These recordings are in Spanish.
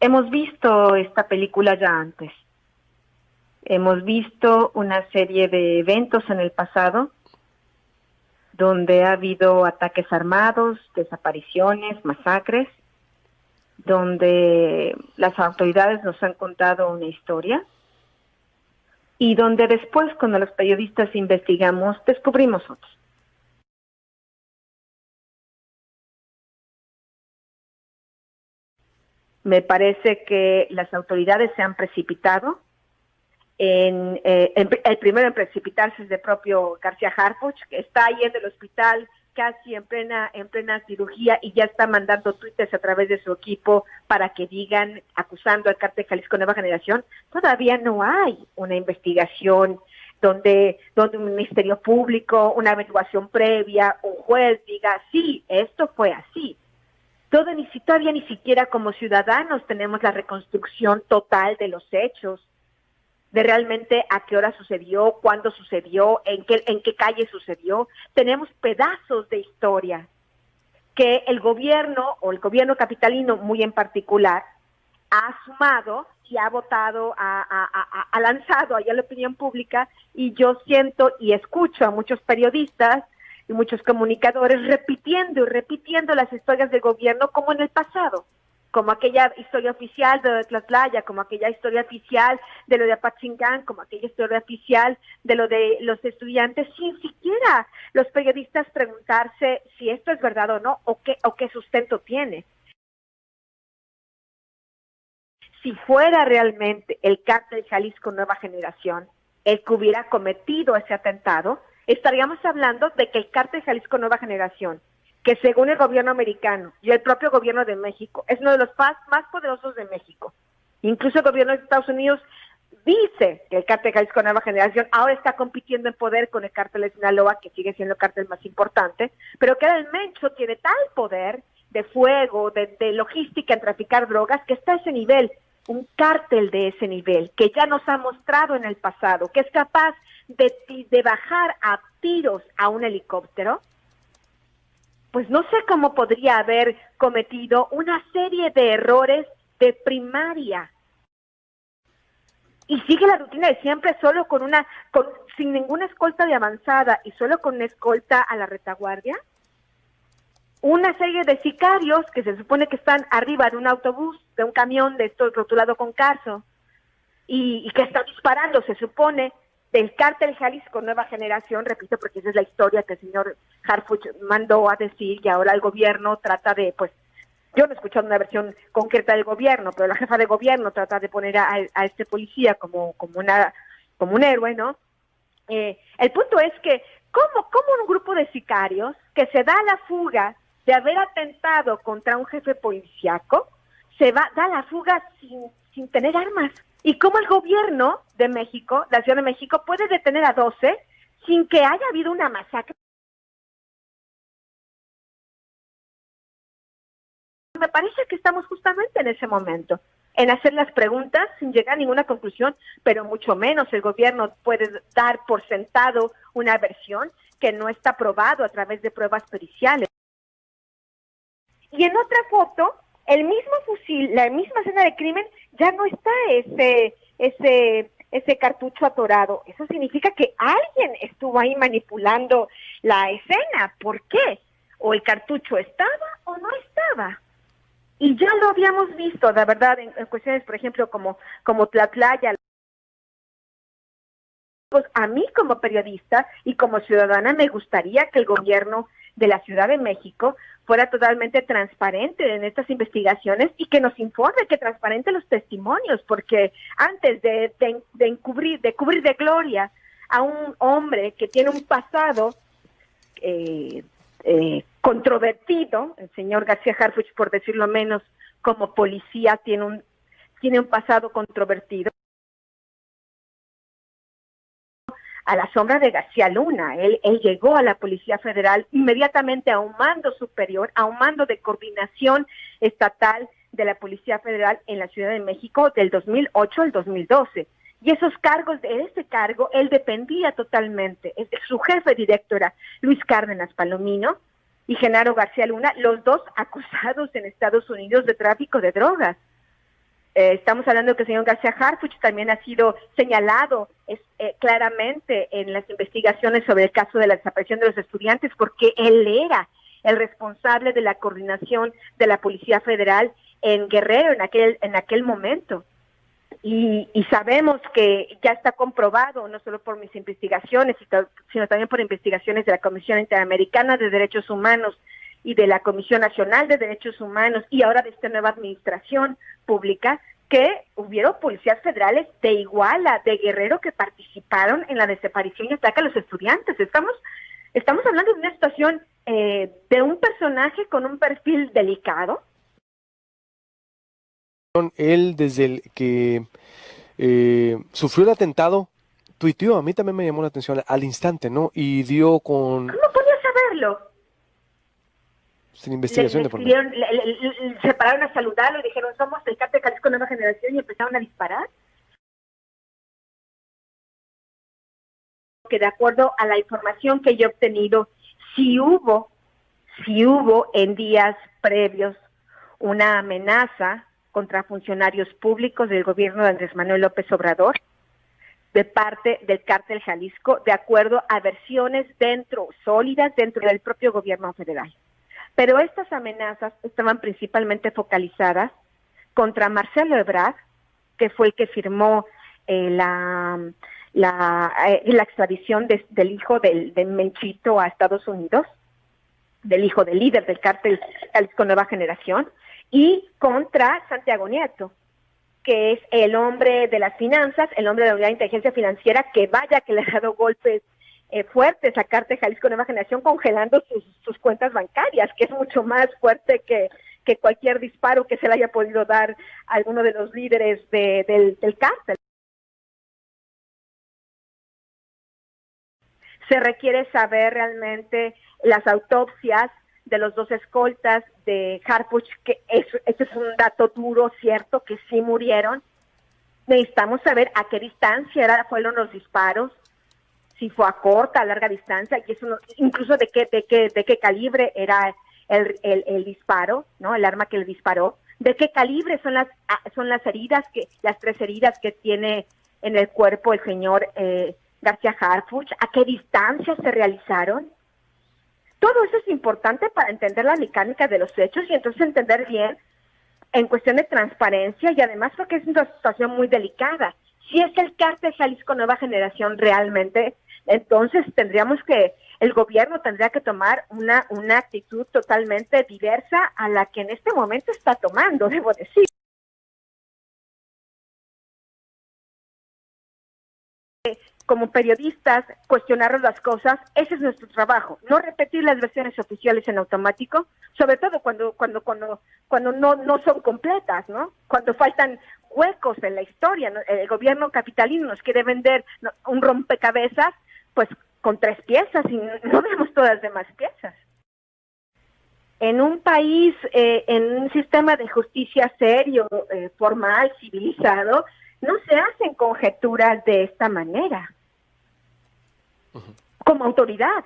Hemos visto esta película ya antes. Hemos visto una serie de eventos en el pasado donde ha habido ataques armados, desapariciones, masacres, donde las autoridades nos han contado una historia y donde después, cuando los periodistas investigamos, descubrimos otros. Me parece que las autoridades se han precipitado. El primero en precipitarse es el propio García Harfuch, que está ahí en el hospital casi en plena cirugía y ya está mandando tuites a través de su equipo para que digan, acusando al Cártel Jalisco Nueva Generación. Todavía no hay una investigación donde un ministerio público, una averiguación previa, un juez diga, sí, esto fue así. Todavía ni siquiera como ciudadanos tenemos la reconstrucción total de los hechos, de realmente a qué hora sucedió, cuándo sucedió, en qué calle sucedió. Tenemos pedazos de historia que el gobierno, o el gobierno capitalino muy en particular, ha sumado y ha votado, ha lanzado allá a la opinión pública, y yo siento y escucho a muchos periodistas y muchos comunicadores repitiendo las historias del gobierno como en el pasado, como aquella historia oficial de lo de Tlatlaya, como aquella historia oficial de lo de Apatzingán, como aquella historia oficial de lo de los estudiantes, sin siquiera los periodistas preguntarse si esto es verdad o no, o qué sustento tiene. Si fuera realmente el Cártel Jalisco Nueva Generación el que hubiera cometido ese atentado, estaríamos hablando de que el Cártel Jalisco Nueva Generación, que según el gobierno americano y el propio gobierno de México, es uno de los más poderosos de México. Incluso el gobierno de Estados Unidos dice que el Cártel Jalisco Nueva Generación ahora está compitiendo en poder con el Cártel de Sinaloa, que sigue siendo el cártel más importante, pero que ahora el Mencho tiene tal poder de fuego, de logística en traficar drogas, que está a ese nivel. Un cártel de ese nivel, que ya nos ha mostrado en el pasado, que es capaz de bajar a tiros a un helicóptero, pues no sé cómo podría haber cometido una serie de errores de primaria. Y sigue la rutina de siempre, solo sin ninguna escolta de avanzada y solo con una escolta a la retaguardia. Una serie de sicarios que se supone que están arriba de un autobús, de un camión de estos rotulado con Carso, y que están disparando, se supone, del Cártel Jalisco Nueva Generación, repito, porque esa es la historia que el señor Harfuch mandó a decir, y ahora el gobierno trata de, pues, yo no he escuchado una versión concreta del gobierno, pero la jefa de gobierno trata de poner a este policía como un héroe, ¿no? El punto es que, ¿cómo un grupo de sicarios que se da la fuga de haber atentado contra un jefe policíaco, da la fuga sin tener armas? ¿Y cómo el gobierno de México, la Ciudad de México, puede detener a 12 sin que haya habido una masacre? Me parece que estamos justamente en ese momento, en hacer las preguntas sin llegar a ninguna conclusión, pero mucho menos el gobierno puede dar por sentado una versión que no está probado a través de pruebas periciales. Y en otra foto, el mismo fusil, la misma escena de crimen, ya no está ese cartucho atorado. Eso significa que alguien estuvo ahí manipulando la escena. ¿Por qué? O el cartucho estaba o no estaba. Y ya lo habíamos visto, la verdad, en cuestiones, por ejemplo, como Tlatlaya. Pues a mí como periodista y como ciudadana me gustaría que el gobierno de la Ciudad de México fuera totalmente transparente en estas investigaciones y que nos informe, que transparente los testimonios, porque antes de cubrir de gloria a un hombre que tiene un pasado controvertido, el señor García Harfuch, por decirlo menos, como policía tiene un pasado controvertido, a la sombra de García Luna. Él llegó a la Policía Federal inmediatamente a un mando superior, a un mando de coordinación estatal de la Policía Federal en la Ciudad de México del 2008 al 2012. Y esos cargos, de ese cargo, él dependía totalmente. Su jefe directo era Luis Cárdenas Palomino, y Genaro García Luna, los dos acusados en Estados Unidos de tráfico de drogas. Estamos hablando que el señor García Harfuch también ha sido señalado claramente en las investigaciones sobre el caso de la desaparición de los estudiantes, porque él era el responsable de la coordinación de la Policía Federal en Guerrero en aquel momento. Y sabemos que ya está comprobado, no solo por mis investigaciones, sino también por investigaciones de la Comisión Interamericana de Derechos Humanos y de la Comisión Nacional de Derechos Humanos y ahora de esta nueva administración pública, que hubieron policías federales de Iguala, de Guerrero, que participaron en la desaparición y ataque a los estudiantes. Estamos hablando de una situación de un personaje con un perfil delicado. Él, desde el que sufrió el atentado, tuiteó, a mí también me llamó la atención al instante, ¿no? Y dio con... ¿Cómo podía saberlo? Sin investigación de por medio. Se pararon a saludarlo y dijeron, somos el Cártel Jalisco Nueva Generación, y empezaron a disparar. Que de acuerdo a la información que yo he obtenido, si hubo en días previos una amenaza contra funcionarios públicos del gobierno de Andrés Manuel López Obrador de parte del Cártel Jalisco, de acuerdo a versiones sólidas dentro del propio gobierno federal. Pero estas amenazas estaban principalmente focalizadas contra Marcelo Ebrard, que fue el que firmó la extradición del hijo de Menchito a Estados Unidos, del hijo del líder del Cártel Jalisco Nueva Generación, y contra Santiago Nieto, que es el hombre de las finanzas, el hombre de la unidad de inteligencia financiera, que vaya que le ha dado golpes fuertes a Cártel Jalisco Nueva Generación, congelando sus cuentas bancarias, que es mucho más fuerte que cualquier disparo que se le haya podido dar a alguno de los líderes del cártel. Se requiere saber realmente las autopsias de los dos escoltas de Harfuch, que ese es un dato duro, cierto, que sí murieron. Necesitamos saber a qué distancia fueron los disparos, si fue a corta, a larga distancia, y eso incluso de qué calibre era el disparo, ¿no? El arma que le disparó, de qué calibre son las heridas, las 3 heridas que tiene en el cuerpo el señor García Harfuch, a qué distancia se realizaron. Todo eso es importante para entender la mecánica de los hechos y entonces entender bien en cuestión de transparencia, y además porque es una situación muy delicada. Si es el Cártel Jalisco Nueva Generación realmente, entonces el gobierno tendría que tomar una actitud totalmente diversa a la que en este momento está tomando, debo decir. Como periodistas, cuestionar las cosas, ese es nuestro trabajo, no repetir las versiones oficiales en automático, sobre todo cuando no son completas, ¿no? Cuando faltan huecos en la historia, ¿no? El gobierno capitalino nos quiere vender un rompecabezas, pues con 3 piezas y no vemos todas las demás piezas. En un país, en un sistema de justicia serio, formal, civilizado, no se hacen conjeturas de esta manera. Como autoridad,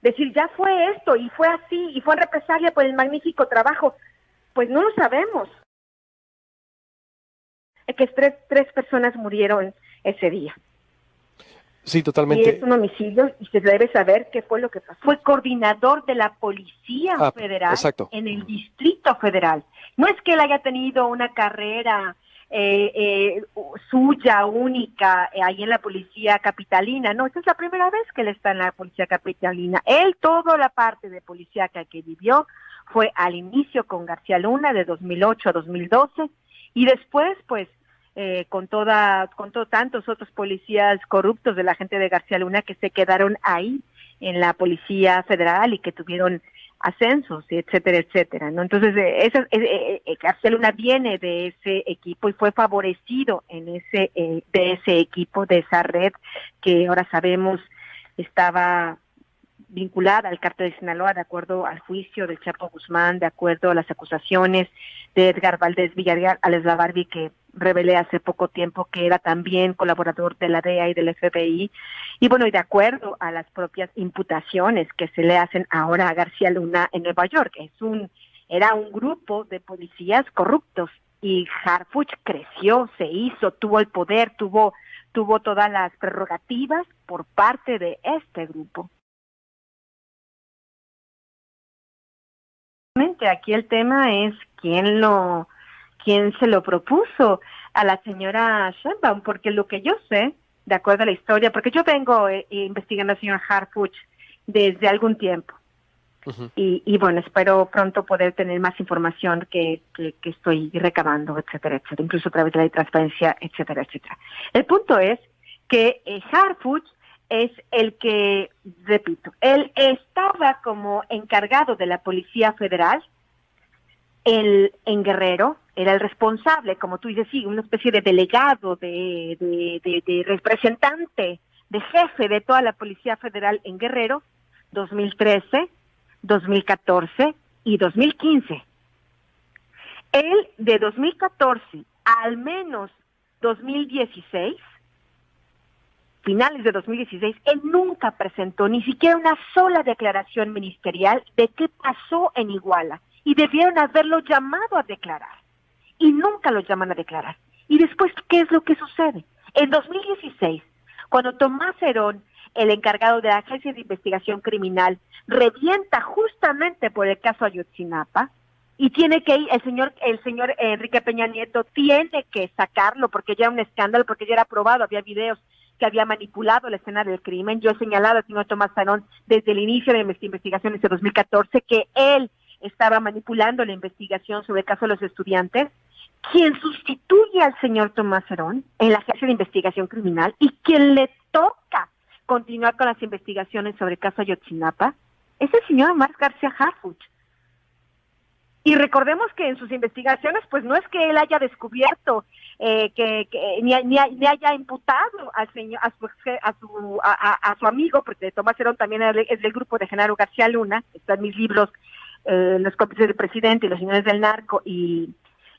decir ya fue esto y fue así y fue en represalia por el magnífico trabajo, pues no lo sabemos. Es que 3 personas murieron ese día. Sí, totalmente. Y es un homicidio y se debe saber qué fue lo que pasó. Fue coordinador de la Policía Federal, exacto, en el Distrito Federal. No es que él haya tenido una carrera suya, única, ahí en la Policía Capitalina. No, esta es la primera vez que él está en la Policía Capitalina. Él, toda la parte de policía que vivió fue al inicio con García Luna de 2008 a 2012 y después pues con tantos otros policías corruptos de la gente de García Luna que se quedaron ahí en la Policía Federal y que tuvieron ascensos, etcétera, etcétera, ¿no? Entonces, García Luna viene de ese equipo y fue favorecido de ese equipo, de esa red que ahora sabemos estaba vinculada al Cártel de Sinaloa, de acuerdo al juicio del Chapo Guzmán, de acuerdo a las acusaciones de Edgar Valdés Villarreal, alias La Barbie, que revelé hace poco tiempo que era también colaborador de la DEA y del FBI. Y bueno, y de acuerdo a las propias imputaciones que se le hacen ahora a García Luna en Nueva York, era un grupo de policías corruptos, y Harfuch creció, se hizo, tuvo el poder, tuvo todas las prerrogativas por parte de este grupo. Aquí el tema es quién se lo propuso a la señora Sheinbaum, porque lo que yo sé, de acuerdo a la historia, porque yo vengo investigando al señor Harfuch desde algún tiempo. Uh-huh. Y bueno, espero pronto poder tener más información que estoy recabando, etcétera, etcétera, incluso a través de la transparencia, etcétera, etcétera. El punto es que Harfuch es el que, repito, él estaba como encargado de la Policía Federal en Guerrero, era el responsable, como tú dices, sí, una especie de delegado, de representante, de jefe de toda la Policía Federal en Guerrero, 2013, 2014 y 2015. Él, de 2014 al menos 2016, finales de 2016, él nunca presentó ni siquiera una sola declaración ministerial de qué pasó en Iguala, y debieron haberlo llamado a declarar, y nunca lo llaman a declarar. Y después, ¿qué es lo que sucede? En 2016, cuando Tomás Herón, el encargado de la Agencia de Investigación Criminal, revienta justamente por el caso Ayotzinapa, y tiene que ir, el señor Enrique Peña Nieto tiene que sacarlo porque ya era un escándalo, porque ya era probado, había videos que había manipulado la escena del crimen. Yo he señalado al señor Tomás Herón desde el inicio de las investigaciones de 2014 que él estaba manipulando la investigación sobre el caso de los estudiantes. Quien sustituye al señor Tomás Herón en la Agencia de Investigación Criminal y quien le toca continuar con las investigaciones sobre el caso Ayotzinapa es el señor Omar García Harfuch. Y recordemos que en sus investigaciones, pues no es que él haya descubierto ni haya imputado al señor, a su amigo, porque Tomás Herón también es del grupo de Genaro García Luna, están mis libros, Los cómplices del presidente y Los señores del narco y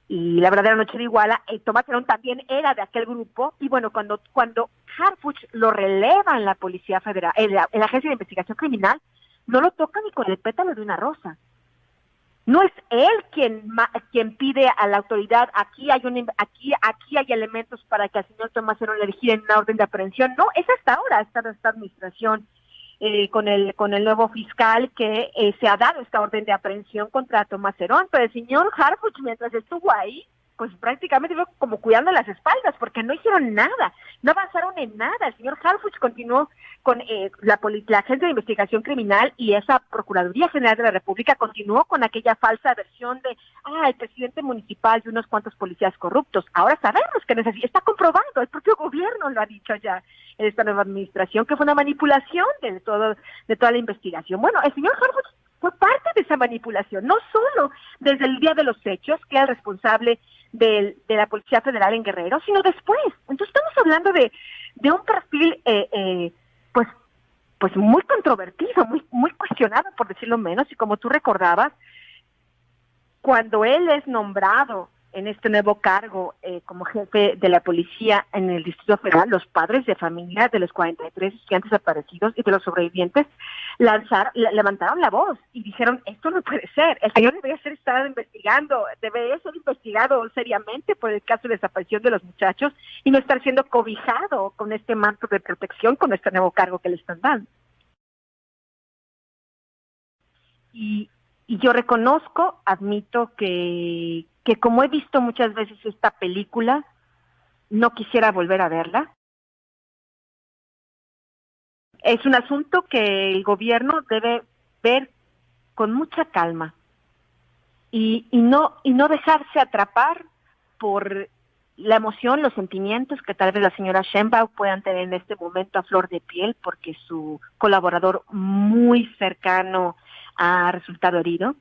La verdadera noche de Iguala. Tomás Herón también era de aquel grupo, y bueno, cuando Harfuch lo releva en la Policía Federal, en la Agencia de Investigación Criminal, no lo toca ni con el pétalo de una rosa. No es él quien pide a la autoridad, aquí hay elementos para que al señor Tomás Herón le giren una orden de aprehensión. No, es hasta ahora esta administración, con el nuevo fiscal, que se ha dado esta orden de aprehensión contra Tomás Herón, pero el señor Harfuch, mientras estuvo ahí, pues prácticamente fue como cuidando las espaldas, porque no hicieron nada, no avanzaron en nada. El señor Harfuch continuó con la Agencia de Investigación Criminal, y esa Procuraduría General de la República continuó con aquella falsa versión de el presidente municipal y unos cuantos policías corruptos. Ahora sabemos que está comprobado, el propio gobierno lo ha dicho ya en esta nueva administración, que fue una manipulación de toda la investigación. Bueno, el señor Harfuch fue parte de esa manipulación, no solo desde el día de los hechos, que era el responsable de la Policía Federal en Guerrero, sino después. Entonces estamos hablando de un perfil pues muy controvertido, muy cuestionado, por decirlo menos. Y como tú recordabas, cuando él es nombrado en este nuevo cargo como jefe de la policía en el Distrito Federal, los padres de familia de los 43 estudiantes desaparecidos y de los sobrevivientes levantaron la voz y dijeron: esto no puede ser, el señor debería ser investigado seriamente por el caso de desaparición de los muchachos y no estar siendo cobijado con este manto de protección, con este nuevo cargo que le están dando. Y yo reconozco, admito que como he visto muchas veces esta película, no quisiera volver a verla. Es un asunto que el gobierno debe ver con mucha calma y no dejarse atrapar por la emoción, los sentimientos que tal vez la señora Sheinbaum puedan tener en este momento a flor de piel, porque su colaborador muy cercano ha resultado herido.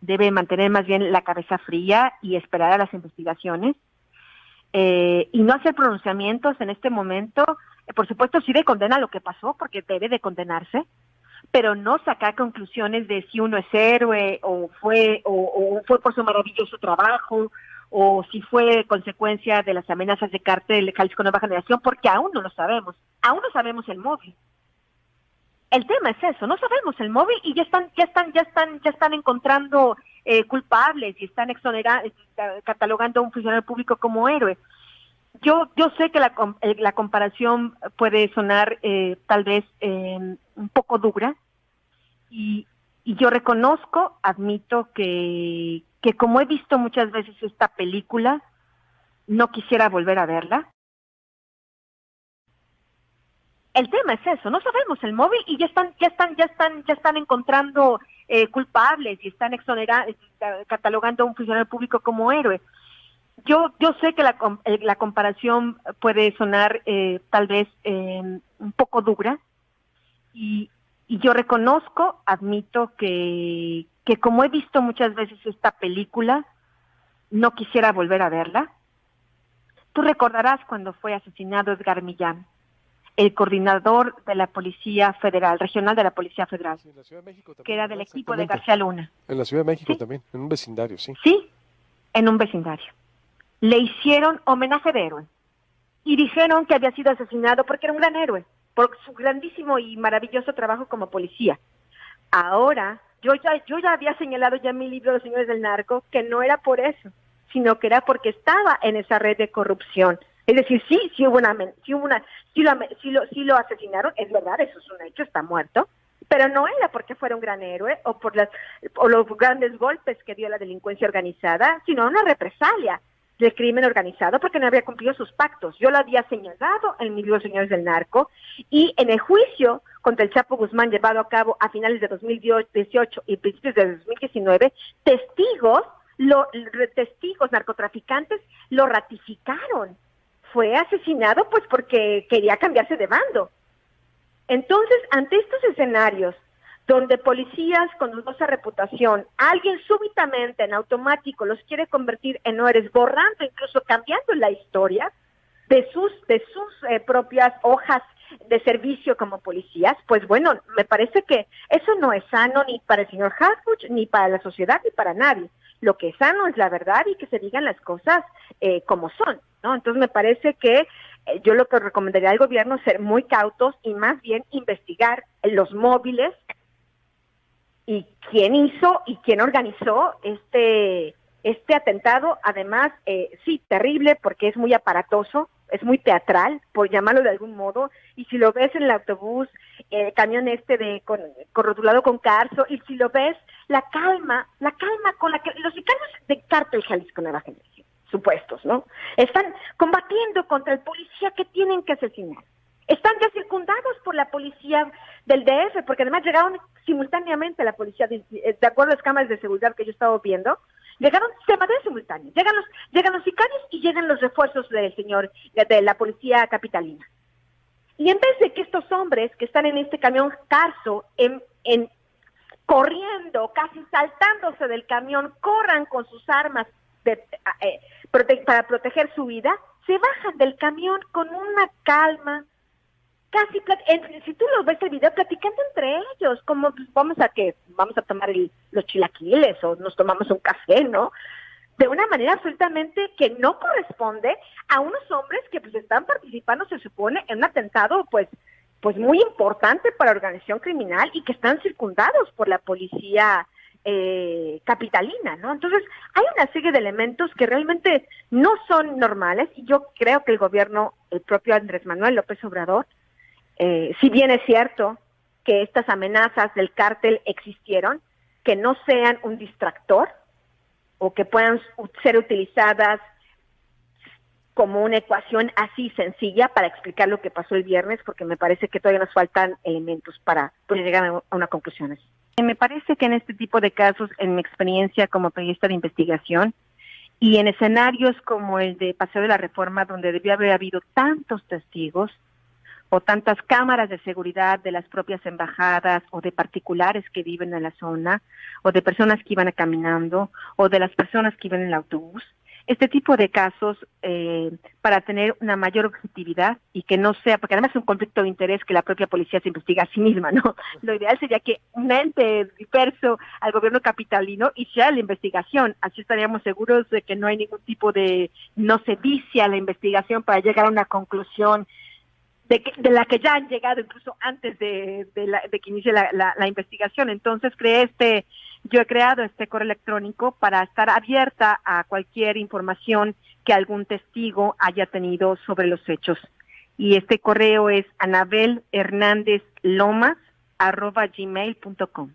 Debe mantener más bien la cabeza fría y esperar a las investigaciones, y no hacer pronunciamientos en este momento. Por supuesto, sí de condena lo que pasó, porque debe de condenarse, pero no sacar conclusiones de si uno es héroe o fue por su maravilloso trabajo o si fue consecuencia de las amenazas de cártel de Jalisco Nueva Generación, porque aún no lo sabemos. Aún no sabemos el móvil. El tema es eso, no sabemos el móvil y ya están encontrando culpables y están catalogando a un funcionario público como héroe. Yo sé que la comparación puede sonar tal vez un poco dura y yo reconozco, admito que como he visto muchas veces esta película, no quisiera volver a verla. El tema es eso, no sabemos el móvil y ya están encontrando culpables y están catalogando a un funcionario público como héroe. Yo sé que la comparación puede sonar tal vez un poco dura y yo reconozco, admito que como he visto muchas veces esta película, no quisiera volver a verla. Tú recordarás cuando fue asesinado Edgar Millán, el coordinador de la Policía Federal, regional de la Policía Federal, sí, en la Ciudad de México también, que era ¿no? del equipo de García Luna. En la Ciudad de México ¿Sí? también, en un vecindario, sí. Sí, en un vecindario. Le hicieron homenaje de héroe y dijeron que había sido asesinado porque era un gran héroe, por su grandísimo y maravilloso trabajo como policía. Ahora, yo ya había señalado ya en mi libro Los Señores del Narco que no era por eso, sino que era porque estaba en esa red de corrupción. Es decir, sí lo asesinaron, es verdad, eso es un hecho, está muerto, pero no era porque fuera un gran héroe o por los grandes golpes que dio la delincuencia organizada, sino una represalia del crimen organizado porque no había cumplido sus pactos. Yo lo había señalado en mi libro Señores del Narco y en el juicio contra el Chapo Guzmán llevado a cabo a finales de 2018 y principios de 2019, testigos narcotraficantes lo ratificaron. Fue asesinado pues porque quería cambiarse de bando. Entonces, ante estos escenarios donde policías con dudosa reputación, alguien súbitamente en automático los quiere convertir en héroes, borrando, incluso cambiando la historia de sus propias hojas de servicio como policías, pues bueno, me parece que eso no es sano ni para el señor Harfuch, ni para la sociedad, ni para nadie. Lo que es sano es la verdad y que se digan las cosas como son, ¿no? Entonces me parece que yo lo que recomendaría al gobierno es ser muy cautos y más bien investigar los móviles y quién hizo y quién organizó este atentado, además, sí, terrible porque es muy aparatoso, es muy teatral, por llamarlo de algún modo, y si lo ves en el autobús, el camión rotulado con Carso, y si lo ves, la calma con la que los sicarios de Cártel Jalisco Nueva Generación, supuestos, ¿no? Están combatiendo contra el policía que tienen que asesinar. Están ya circundados por la policía del DF, porque además llegaron simultáneamente a la policía, de acuerdo a las cámaras de seguridad que yo estaba viendo, llegaron de manera simultánea, llegan los sicarios y llegan los refuerzos de la policía capitalina. Y en vez de que estos hombres que están en este camión Carso, corriendo, casi saltándose del camión, corran con sus armas para proteger su vida, se bajan del camión con una calma, casi, si tú lo ves el video, platicando entre ellos, como pues, vamos a tomar los chilaquiles o nos tomamos un café, ¿no? De una manera absolutamente que no corresponde a unos hombres que pues están participando, se supone, en un atentado pues muy importante para la organización criminal y que están circundados por la policía capitalina, ¿no? Entonces, hay una serie de elementos que realmente no son normales y yo creo que el gobierno, el propio Andrés Manuel López Obrador, si bien es cierto que estas amenazas del cártel existieron, que no sean un distractor o que puedan ser utilizadas como una ecuación así sencilla para explicar lo que pasó el viernes, porque me parece que todavía nos faltan elementos para llegar a una conclusión así. Me parece que en este tipo de casos, en mi experiencia como periodista de investigación, y en escenarios como el de Paseo de la Reforma, donde debió haber habido tantos testigos, o tantas cámaras de seguridad de las propias embajadas o de particulares que viven en la zona o de personas que iban caminando o de las personas que iban en el autobús, este tipo de casos para tener una mayor objetividad y que no sea, porque además es un conflicto de interés que la propia policía se investiga a sí misma, ¿no? Lo ideal sería que un ente diverso al gobierno capitalino hiciera la investigación, así estaríamos seguros de que no hay ningún tipo no se vicia la investigación para llegar a una conclusión de la que ya han llegado incluso antes de que inicie la investigación. Entonces yo he creado este correo electrónico para estar abierta a cualquier información que algún testigo haya tenido sobre los hechos. Y este correo es anabelhernandezlomas@gmail.com.